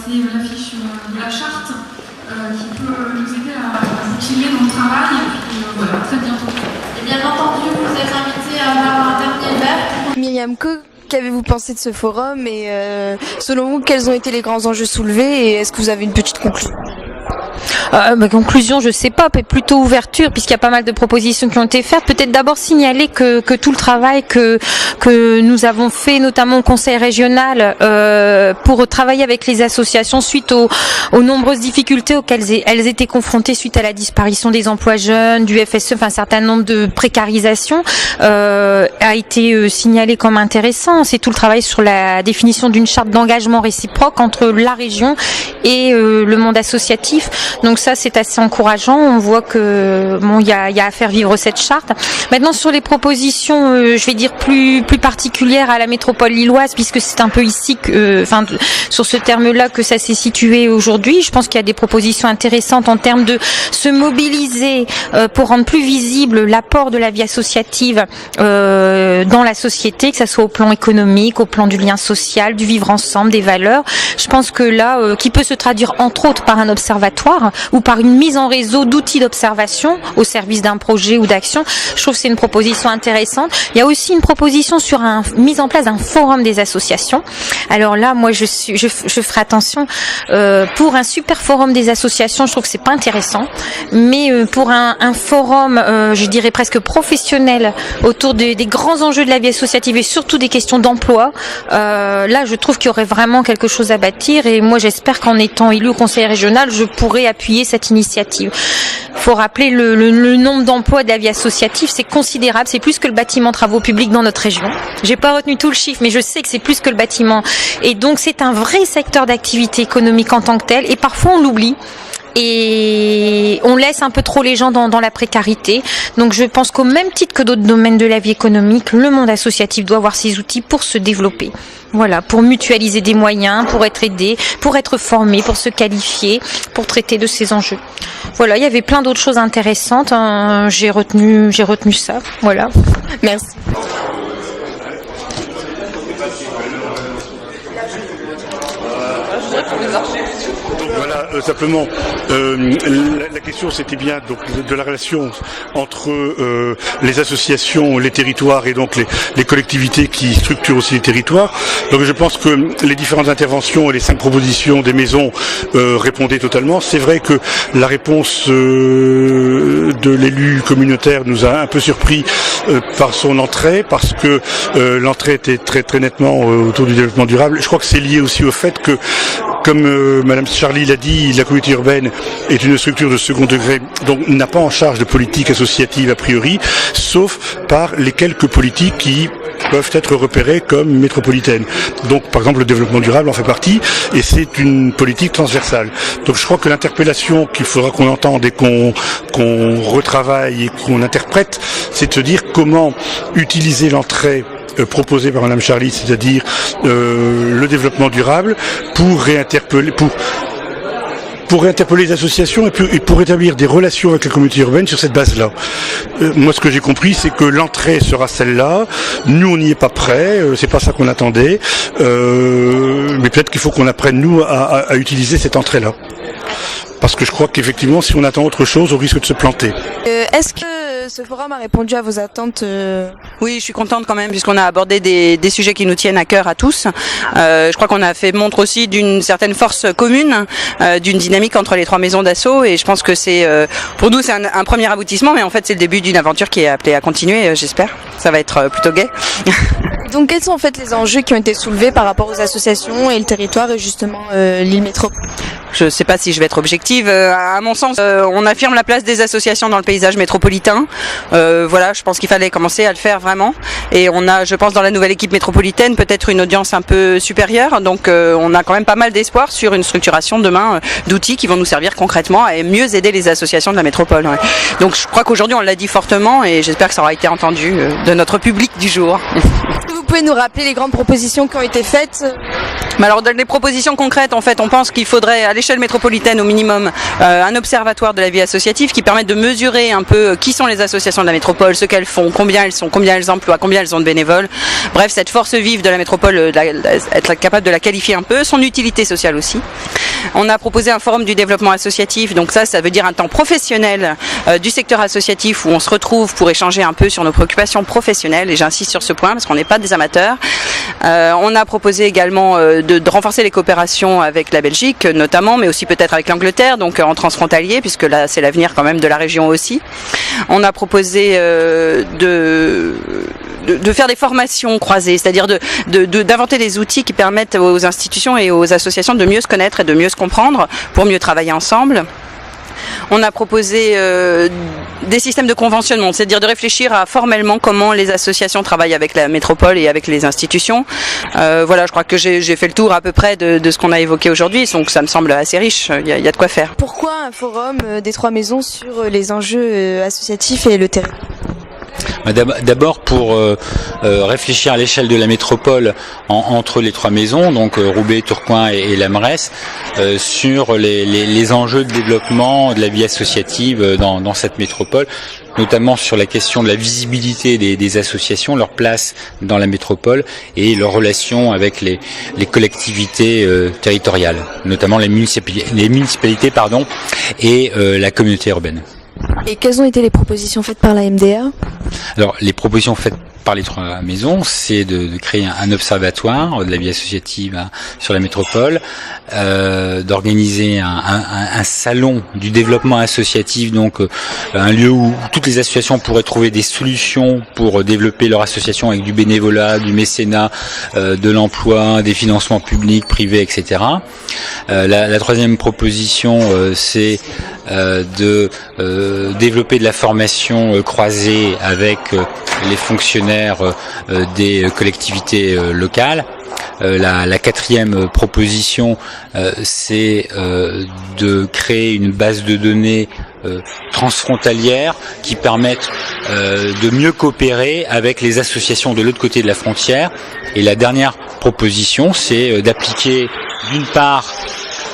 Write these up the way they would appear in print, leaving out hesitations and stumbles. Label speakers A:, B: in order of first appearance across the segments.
A: c'est l'affiche de la charte qui peut nous aider à s'équilibrer dans le travail. Et puis voilà, très bientôt.
B: Et bien entendu, vous êtes invité à avoir un dernier verre.
C: Myriam Co, qu'avez-vous pensé de ce forum et selon vous, quels ont été les grands enjeux soulevés et est-ce que vous avez une petite conclusion?
D: Ma conclusion, je sais pas, plutôt ouverture, puisqu'il y a pas mal de propositions qui ont été faites. Peut-être d'abord signaler que tout le travail que nous avons fait, notamment au Conseil régional, pour travailler avec les associations suite aux nombreuses difficultés auxquelles elles étaient confrontées suite à la disparition des emplois jeunes, du FSE, enfin un certain nombre de précarisations, a été signalé comme intéressant. C'est tout le travail sur la définition d'une charte d'engagement réciproque entre la région et le monde associatif. Donc ça, c'est assez encourageant. On voit que bon, il y a à faire vivre cette charte. Maintenant, sur les propositions, je vais dire plus particulières à la métropole lilloise, puisque c'est un peu ici que, sur ce terme-là que ça s'est situé aujourd'hui. Je pense qu'il y a des propositions intéressantes en termes de se mobiliser pour rendre plus visible l'apport de la vie associative dans la société, que ça soit au plan économique, au plan du lien social, du vivre ensemble, des valeurs. Je pense que là, qui peut se traduire entre autres par un observatoire ou par une mise en réseau d'outils d'observation au service d'un projet ou d'action. Je trouve que c'est une proposition intéressante. Il y a aussi une proposition sur mise en place d'un forum des associations. Alors là, moi, je ferai attention. Pour un super forum des associations, je trouve que c'est pas intéressant. Mais pour un forum, je dirais presque professionnel, autour des grands enjeux de la vie associative et surtout des questions d'emploi, là, je trouve qu'il y aurait vraiment quelque chose à bâtir. Et moi, j'espère qu'en étant élu au Conseil régional, je pourrai appuyer cette initiative. Il faut rappeler le nombre d'emplois de la vie associative, c'est considérable, c'est plus que le bâtiment travaux publics dans notre région. J'ai pas retenu tout le chiffre, mais je sais que c'est plus que le bâtiment. Et donc c'est un vrai secteur d'activité économique en tant que tel, et parfois on l'oublie. Et on laisse un peu trop les gens dans la précarité. Donc je pense qu'au même titre que d'autres domaines de la vie économique, le monde associatif doit avoir ses outils pour se développer. Voilà, pour mutualiser des moyens, pour être aidé, pour être formé, pour se qualifier, pour traiter de ces enjeux. Voilà, il y avait plein d'autres choses intéressantes. J'ai retenu ça. Voilà.
C: Merci.
E: Voilà, simplement, la question c'était bien donc de la relation entre les associations, les territoires et donc les collectivités qui structurent aussi les territoires. Donc je pense que les différentes interventions et les 5 propositions des maisons répondaient totalement. C'est vrai que la réponse de l'élu communautaire nous a un peu surpris par son entrée, parce que l'entrée était très très nettement autour du développement durable. Je crois que c'est lié aussi au fait que, comme Madame Charlie l'a dit, la communauté urbaine est une structure de second degré, donc n'a pas en charge de politique associative a priori, sauf par les quelques politiques qui peuvent être repérées comme métropolitaines. Donc par exemple le développement durable en fait partie, et c'est une politique transversale. Donc je crois que l'interpellation qu'il faudra qu'on entende et qu'on retravaille et qu'on interprète, c'est de se dire comment utiliser l'entrée proposé par Madame Charlie, c'est-à-dire le développement durable, pour réinterpeller les associations et pour établir des relations avec la communauté urbaine sur cette base-là. Moi, ce que j'ai compris, c'est que l'entrée sera celle-là. Nous, on n'y est pas prêts. C'est pas ça qu'on attendait. Mais peut-être qu'il faut qu'on apprenne, nous, à utiliser cette entrée-là. Parce que je crois qu'effectivement, si on attend autre chose, on risque de se planter.
C: Est-ce que ce forum a répondu à vos attentes?
F: Oui, je suis contente quand même, puisqu'on a abordé des sujets qui nous tiennent à cœur à tous. Je crois qu'on a fait montre aussi d'une certaine force commune, d'une dynamique entre les 3 maisons d'assaut, et je pense que c'est, pour nous, c'est un premier aboutissement, mais en fait, c'est le début d'une aventure qui est appelée à continuer, j'espère. Ça va être plutôt gai.
C: Donc, quels sont en fait les enjeux qui ont été soulevés par rapport aux associations et le territoire et justement l'île métropole?
F: Je ne sais pas si je vais être objective. À mon sens, on affirme la place des associations dans le paysage métropolitain. Voilà, je pense qu'il fallait commencer à le faire vraiment. Et on a, je pense, dans la nouvelle équipe métropolitaine, peut-être une audience un peu supérieure. Donc, on a quand même pas mal d'espoir sur une structuration demain d'outils qui vont nous servir concrètement à mieux aider les associations de la métropole. Ouais. Donc, je crois qu'aujourd'hui, on l'a dit fortement et j'espère que ça aura été entendu de notre public du jour.
C: Est-ce que vous pouvez nous rappeler les grandes propositions qui ont été faites?
F: Mais alors, dans les propositions concrètes, en fait, on pense qu'il faudrait, à l'échelle métropolitaine au minimum, un observatoire de la vie associative qui permette de mesurer un peu qui sont les associations de la métropole, ce qu'elles font, combien elles sont, combien elles emploient, combien elles ont de bénévoles. Bref, cette force vive de la métropole, être capable de la qualifier un peu, son utilité sociale aussi. On a proposé un forum du développement associatif, donc ça veut dire un temps professionnel du secteur associatif où on se retrouve pour échanger un peu sur nos préoccupations professionnelles, et j'insiste sur ce point parce qu'on n'est pas des amateurs. On a proposé également de renforcer les coopérations avec la Belgique notamment, mais aussi peut-être avec l'Angleterre, donc en transfrontalier, puisque là c'est l'avenir quand même de la région aussi. On a proposé de faire des formations croisées, c'est-à-dire d'inventer des outils qui permettent aux institutions et aux associations de mieux se connaître et de mieux se comprendre pour mieux travailler ensemble. On a proposé des systèmes de conventionnement, c'est-à-dire de réfléchir à formellement comment les associations travaillent avec la métropole et avec les institutions. Voilà, je crois que j'ai fait le tour à peu près de ce qu'on a évoqué aujourd'hui, donc ça me semble assez riche, il y a de quoi faire.
C: Pourquoi un forum des Trois Maisons sur les enjeux associatifs et le territoire?
G: D'abord pour réfléchir à l'échelle de la métropole entre les trois maisons, donc Roubaix, Tourcoing et Lamresse, sur les enjeux de développement de la vie associative dans cette métropole, notamment sur la question de la visibilité des associations, leur place dans la métropole et leur relation avec les collectivités territoriales, notamment les municipalités et la communauté urbaine.
C: Et quelles ont été les propositions faites par la MDA?
G: Alors, les propositions faites par les trois maisons, c'est de créer un observatoire de la vie associative sur la métropole, d'organiser un salon du développement associatif, donc un lieu où toutes les associations pourraient trouver des solutions pour développer leur association avec du bénévolat, du mécénat, de l'emploi, des financements publics, privés, etc. La troisième proposition, c'est de développer de la formation croisée avec les fonctionnaires des collectivités locales. La quatrième proposition, c'est de créer une base de données transfrontalière qui permette de mieux coopérer avec les associations de l'autre côté de la frontière. Et la dernière proposition, c'est d'appliquer d'une part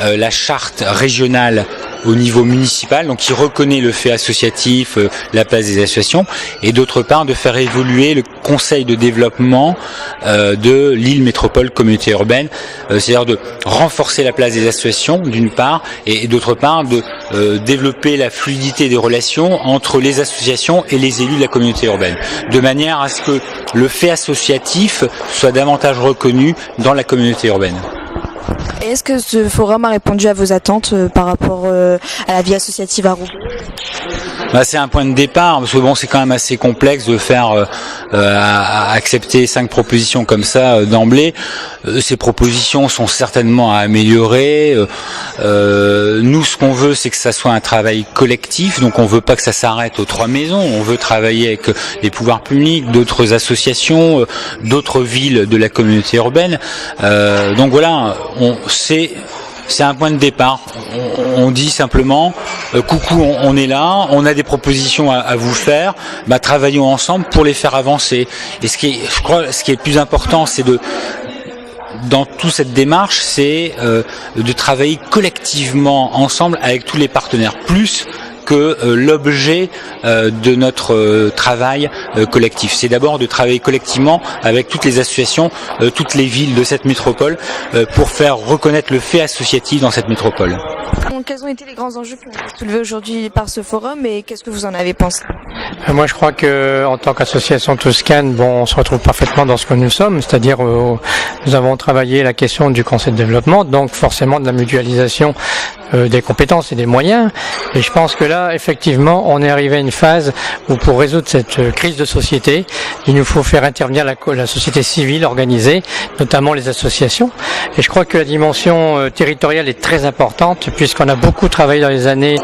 G: la charte régionale au niveau municipal, donc qui reconnaît le fait associatif, la place des associations, et d'autre part de faire évoluer le conseil de développement de l'île métropole communauté urbaine, c'est-à-dire de renforcer la place des associations d'une part, et d'autre part de développer la fluidité des relations entre les associations et les élus de la communauté urbaine, de manière à ce que le fait associatif soit davantage reconnu dans la communauté urbaine.
C: Et est-ce que ce forum a répondu à vos attentes par rapport à la vie associative à Roubaix?
G: C'est un point de départ, parce que bon, c'est quand même assez complexe de faire accepter 5 propositions comme ça d'emblée. Ces propositions sont certainement à améliorer. Nous, ce qu'on veut, c'est que ça soit un travail collectif, donc on veut pas que ça s'arrête aux trois maisons. On veut travailler avec les pouvoirs publics, d'autres associations, d'autres villes de la communauté urbaine. Donc voilà, c'est un point de départ. On dit simplement coucou, on est là, on a des propositions à vous faire, travaillons ensemble pour les faire avancer. Et ce qui est le plus important, c'est dans toute cette démarche, c'est de travailler collectivement ensemble avec tous les partenaires, plus que l'objet de notre travail collectif. C'est d'abord de travailler collectivement avec toutes les associations, toutes les villes de cette métropole, pour faire reconnaître le fait associatif dans cette métropole.
C: Donc, quels ont été les grands enjeux qui ont été soulevés aujourd'hui par ce forum et qu'est-ce que vous en avez pensé?
H: Moi, je crois que en tant qu'association Toscane, on se retrouve parfaitement dans ce que nous sommes, c'est-à-dire nous avons travaillé la question du conseil de développement, donc forcément de la mutualisation des compétences et des moyens. Et je pense que là, effectivement, on est arrivé à une phase où pour résoudre cette crise de société, il nous faut faire intervenir la société civile organisée, notamment les associations. Et je crois que la dimension territoriale est très importante, puisqu'on a beaucoup travaillé dans les années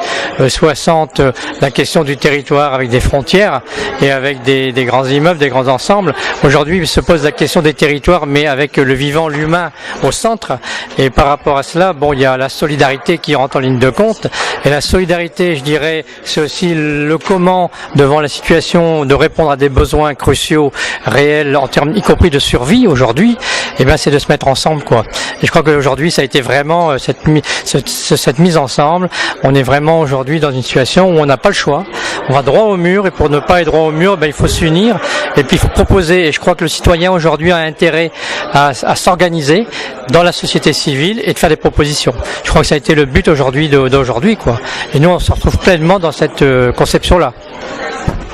H: 60 la question du territoire avec des frontières et avec des grands immeubles, des grands ensembles. Aujourd'hui, il se pose la question des territoires, mais avec le vivant, l'humain au centre. Et par rapport à cela, il y a la solidarité qui qui rentre en ligne de compte. Et la solidarité, je dirais, c'est aussi le comment devant la situation de répondre à des besoins cruciaux, réels, en termes, y compris de survie aujourd'hui. Et ben, c'est de se mettre ensemble, quoi. Et je crois qu'aujourd'hui, ça a été vraiment cette mise ensemble. On est vraiment aujourd'hui dans une situation où on n'a pas le choix. On va droit au mur, et pour ne pas être droit au mur, ben, il faut s'unir et puis il faut proposer. Et je crois que le citoyen aujourd'hui a intérêt à s'organiser dans la société civile et de faire des propositions. Je crois que ça a été le but d'aujourd'hui, quoi. Et nous, on se retrouve pleinement dans cette conception-là.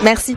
C: Merci.